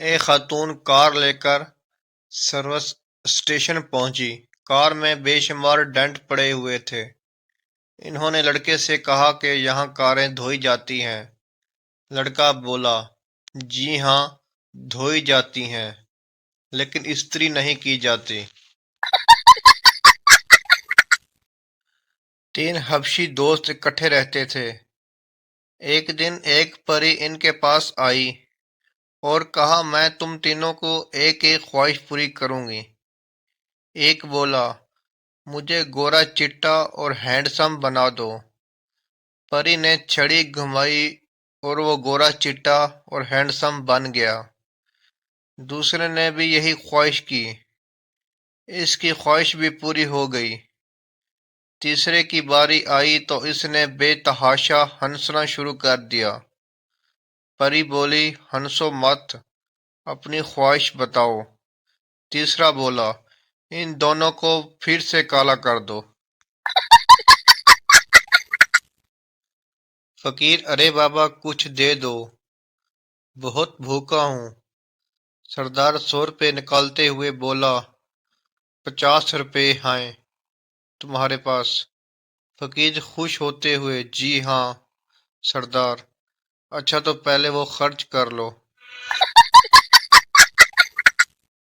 ایک خاتون کار لے کر سروس اسٹیشن پہنچی۔ کار میں بے شمار ڈینٹ پڑے ہوئے تھے۔ انہوں نے لڑکے سے کہا کہ یہاں کاریں دھوئی جاتی ہیں۔ لڑکا بولا، جی ہاں، دھوئی جاتی ہیں، لیکن استری نہیں کی جاتی۔ 3 حبشی دوست اکٹھے رہتے تھے۔ ایک دن ایک پری ان کے پاس آئی اور کہا، میں تم تینوں کو ایک ایک خواہش پوری کروں گی۔ ایک بولا، مجھے گورا چٹا اور ہینڈسم بنا دو۔ پری نے چھڑی گھمائی اور وہ گورا چٹا اور ہینڈسم بن گیا۔ دوسرے نے بھی یہی خواہش کی، اس کی خواہش بھی پوری ہو گئی۔ تیسرے کی باری آئی تو اس نے بے تحاشا ہنسنا شروع کر دیا۔ پری بولی، ہنسو مت، اپنی خواہش بتاؤ۔ تیسرا بولا، ان دونوں کو پھر سے کالا کر دو۔ فقیر، ارے بابا کچھ دے دو، بہت بھوکا ہوں۔ سردار 100 روپے نکالتے ہوئے بولا، 50 روپے ہیں تمہارے پاس؟ فقیر خوش ہوتے ہوئے، جی ہاں سردار۔ اچھا تو پہلے وہ خرچ کر لو۔